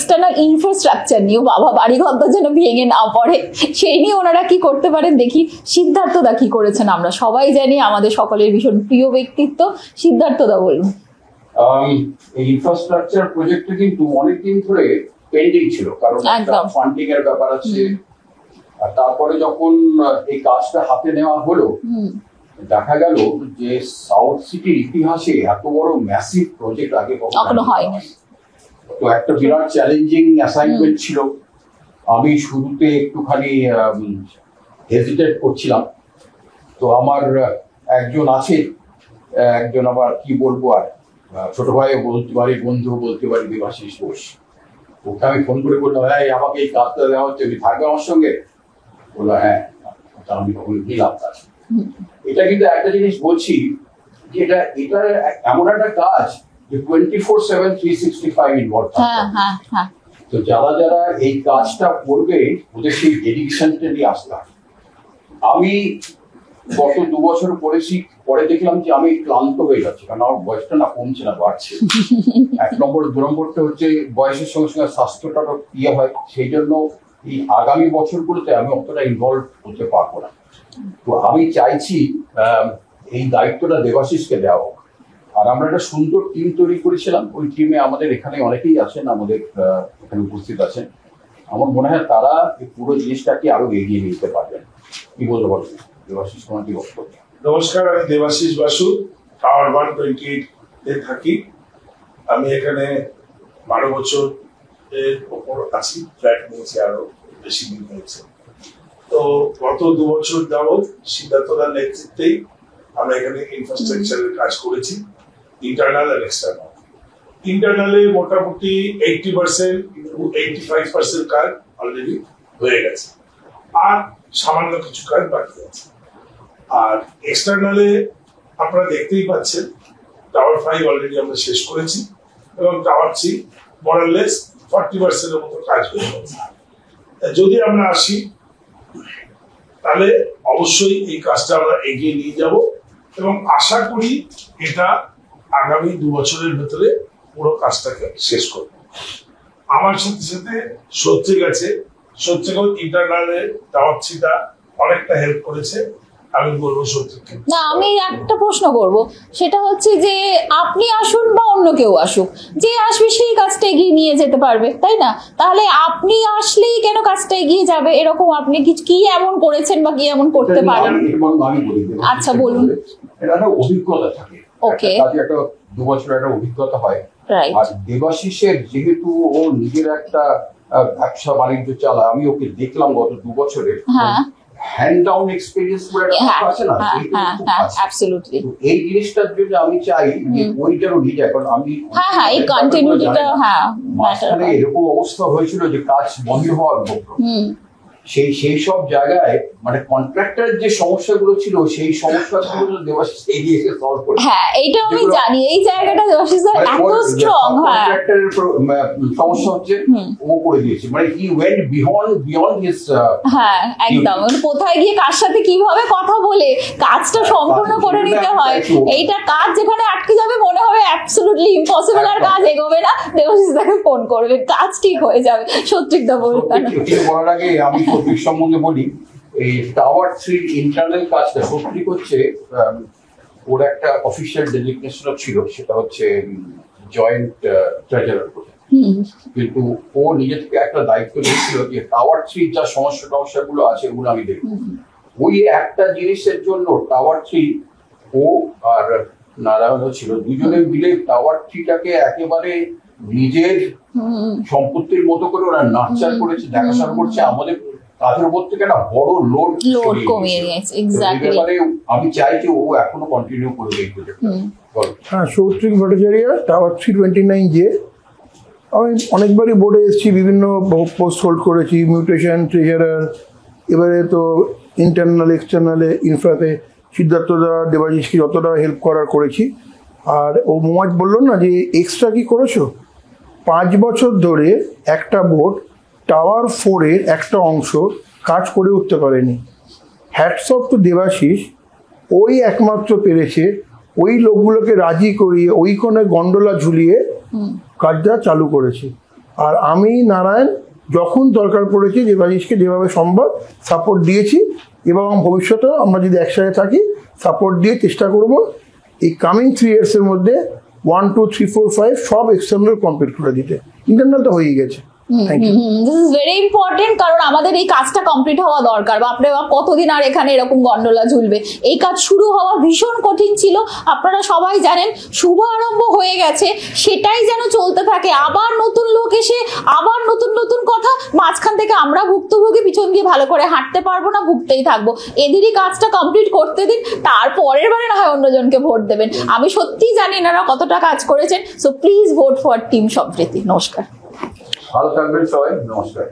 External infrastructure নিয়ে, বাবা বাড়িঘর তো যেন ভেঙে না পড়ে, সেই নিয়ে ওনারা কি করতে পারেন দেখি। সিদ্ধার্থদা কি করেছেন আমরা সবাই জানি, আমাদের সকলের ভীষণ প্রিয় ব্যক্তিত্ব। সিদ্ধার্থদা বলুন। এই ইনফ্রাস্ট্রাকচার প্রজেক্টটা কিন্তু অনেকদিন ধরে পেন্ডিং ছিল, কারণ ফান্ডিং এর ব্যাপার আছে। আর তারপরে যখন এই কাজটা হাতে নেওয়া হলো, দেখা গেল যে সাউথ সিটির ইতিহাসে এত বড় ম্যাসিভ প্রজেক্ট আগে কখনো হয়নি। তো একটা বিরাট চ্যালেঞ্জিং অ্যাসাইনমেন্ট ছিল। আমি শুরুতে একটুখানি হেজিটেট করছিলাম। তো আমার একজন আছে, একজন আবার কি বলবো, আর ছোট ভাই বলতে পারি, বন্ধু বলতে পারি, দেবাশিস ঘোষ। ওকে আমি ফোন করে বললাম, হ্যাঁ আমাকে এই কাজটা দেওয়া হচ্ছে, তুমি থাকবে আমার সঙ্গে? বললো হ্যাঁ। আমি তখন নিলাম কাজ। এটা কিন্তু একটা জিনিস বলছি যে এটা এমন একটা কাজ যে 24/7 365 ইনভলভ থাকে। তো যারা যারা এই কাজটা করবে ওদের সেই ডেডিকেশনটা নিয়ে আসতে হবে। আমি গত 2 বছর করেছি, পরে দেখলাম যে আমি ক্লান্ত হয়ে যাচ্ছি, কারণ আমার বয়সটা না কমছে না, বাড়ছে। 1 নম্বর। 2 নম্বরটা হচ্ছে বয়সের সঙ্গে সঙ্গে স্বাস্থ্যটা ইয়ে হয়, সেই জন্য এই আগামী বছরগুলোতে আমি অতটা ইনভলভ হতে পারবো না। তো আমি চাইছি এই দায়িত্বটা দেবাশিসকে দেওয়া হোক। আর আমরা একটা সুন্দর টিম তৈরি করেছিলাম, ওই টিমে আমাদের এখানে অনেকেই আছেন, আমাদের এখানে উপস্থিত আছেন। আমার মনে হয় তারা এই পুরো জিনিসটাকে আরো এগিয়ে নিতে পারবেন। কি বলতে পারবেন দেবাশিস, তোমার কি বক্তব্য? নমস্কার, আমি দেবাশিস বাসু, টাওয়ার 128 এ থাকি। আমি এখানে 12 বছর এর উপর আছি, ফ্ল্যাট নিয়েছি আরো বেশি দিন হয়েছে। তো গত 2 বছর যাবৎ সিদ্ধার্থদার নেতৃত্বেই আমরা এখানে ইনফ্রাস্ট্রাকচারের কাজ করেছি, ইন্টারনাল আর এক্সটার্নাল। ইন্টারনালে মোটামুটি 80% to 85% কাজ অলরেডি হয়ে গেছে, আর সামান্য কিছু কাজ বাকি আছে। আর এক্সটার্নালে আপনারা দেখতেই পাচ্ছেন টাওয়ার 5 অলরেডি আমরা শেষ করেছি, এবং টাওয়ার 3 মোরাললেস 40% এর মতো কাজ হয়ে গেছে। যদি আমরা আসি তাহলে অবশ্যই এই কাজটা আমরা এগিয়ে নিয়ে যাব, এবং আশা করি এটা আগামী 2 বছরের ভেতরে পুরো কাজটাকে শেষ করব। আমার সাথে সাথে সত্যি গেছে, সত্যি ইন্টারনালে টাওয়ার 3টা অনেকটা হেল্প করেছে, আমি বলবো সত্যি। না, আমি একটা প্রশ্ন করব, সেটা হচ্ছে যে আপনি আসুন বা অন্য কেউ আসুক, যে আসবে সেই কাজটা এগিয়ে নিয়ে যেতে পারবে, তাই না? তাহলে আপনি আসলেই কেন কাজটা এগিয়ে যাবে? এরকম আপনি কি এমন করেছেন বা কি এমন করতে পারেন? আচ্ছা বলুন। এটা একটা অভিজ্ঞতা থাকে, ওকে, একটা 2 বছর একটা অভিজ্ঞতা হয়। আর দেবাশিসের যেহেতু ও নিজের একটা ব্যবসা বাণিজ্য চালায়, আমি ওকে দেখলাম গত 2 বছরে হ্যান্ড ডাউন এক্সপেরিয়েন্স করে আছে না, অ্যাবসলিউটলি। এই জিনিসটার জন্য আমি চাই যে ওই যেন নিজে, এখন আমি এই কন্টিনিউটিটা মাঝখানে এরকম অবস্থা হয়েছিল যে কাজ বন্ধ হওয়ার মতো, সেই সব জায়গায় মানে কন্ট্রাক্টর যে সমস্যাগুলো ছিল সেই সমস্যাগুলো দেবাশিস এগিয়ে এসে সলভ করে। হ্যাঁ, এইটা আমি জানি, এই জায়গাটা দেবাশিস এত স্ট্রং। হ্যাঁ, কন্ট্রাক্টরের সমস্যা হচ্ছে ও করে দিয়েছে, মানে হি ওয়েন্ট বিয়ন্ড হিজ। হ্যাঁ একদম, কোথায় গিয়ে কার সাথে কিভাবে কথা বলে কাজটা সম্পূর্ণ করে নিতে হয়, এইটা কাজ যেখানে আটকে যাবে মনে হবে অ্যাবসলিউটলি ইম্পসিবল, আর কাজ এগোবে না, দেবাশিস তাকে ফোন করবে, কাজ ঠিক হয়ে যাবে। সত্যিটা বলতাম বলার আগে আমি সত্যিক সম্বন্ধে বলি, এই টাওয়ার 3 ইন্টারনাল কাজটা সত্যি হচ্ছে ওর একটা অফিসিয়াল ডেজিগনেশন ছিল, সেটা হচ্ছে জয়েন্ট ট্রেজারার। কিন্তু ও নিজে থেকে একটা দায়িত্ব নিয়েছিল যে টাওয়ার 3 যা সমস্যাগুলো আছে ওগুলো আমি দেখব। ওই একটা জিনিসের জন্য টাওয়ার 3 ও আর নারায়ণ ছিল, দুজনে মিলে টাওয়ার 3টাকে একেবারে নিজের সম্পত্তির মতো করে ওরা নার্চার করেছে, দেখাশোনা করছে। আমাদের কাজের উপর থেকে একটা বড় লোড কমিয়ে দিয়েছে। এক্স্যাক্টলি, আমি চাই যে ও এখনো কন্টিনিউ করবে এই প্রজেক্টটা। হ্যাঁ, সৌত্রিক ভট্টাচার্য, টাওয়ার 329 আমি অনেকবারই বোর্ডে এসেছি, বিভিন্ন পোস্ট হোল্ড করেছি, মিউটেশন, ট্রেজারার, এবারে তো ইন্টারনাল এক্সটার্নালে ইনফ্রাতে সিদ্ধার্থদা দেবাশিসকে যতটা হেল্প করার করেছি। আর ও মোয়াজ বললো না যে এক্সট্রা কি করেছো, 5 বছর ধরে একটা বোর্ড টাওয়ার 4-এর একটা অংশ কাজ করে উঠতে পারেনি। হ্যাটস অফ টু দেবাশিস, ওই একমাত্র পেরেছে ওই লোকগুলোকে রাজি করিয়ে ওই কোণে গন্ডোলা ঝুলিয়ে কাজটা চালু করেছে। আর আমি নারায়ণ যখন দরকার পড়েছে দেবাশিসকে যেভাবে সম্ভব সাপোর্ট দিয়েছি এবং ভবিষ্যতেও আমরা যদি একসাথে থাকি সাপোর্ট দিয়ে চেষ্টা করব এই কামিং 3 ইয়ার্সের মধ্যে 1, 2, 3, 4, 5 সব এক্সটার্নাল কমপ্লিট করে দিতে। ইন্টারনাল তো হয়েই গেছে। Thank you. This is very important, কারণ আমাদের এই কাজটা কমপ্লিট হওয়া দরকার। বাপরে বাপ, কতদিন আর এখানে এরকম গন্ডোলা ঝুলবে। এই কাজ শুরু হওয়া ভীষণ কঠিন ছিল, আপনারা সবাই জানেন। শুভ আরম্ভ হয়ে গেছে, সেটাই যেন চলতে থাকে। আবার নতুন লোক এসে আবার নতুন নতুন কথা, মাঝখান থেকে আমরা ভুক্তভোগী, পিছন দিয়ে ভালো করে হাঁটতে পারবো না, ভুগতেই থাকবো। এদেরই কাজটা কমপ্লিট করতে দিন, তারপরের বারে না হয় অন্যজনকে ভোট দেবেন। আমি সত্যিই জানি এনারা কতটা কাজ করেছেন। So please vote for team সম্প্রীতি। নমস্কার। ভালো থাকবেন সবাই, নমস্কার।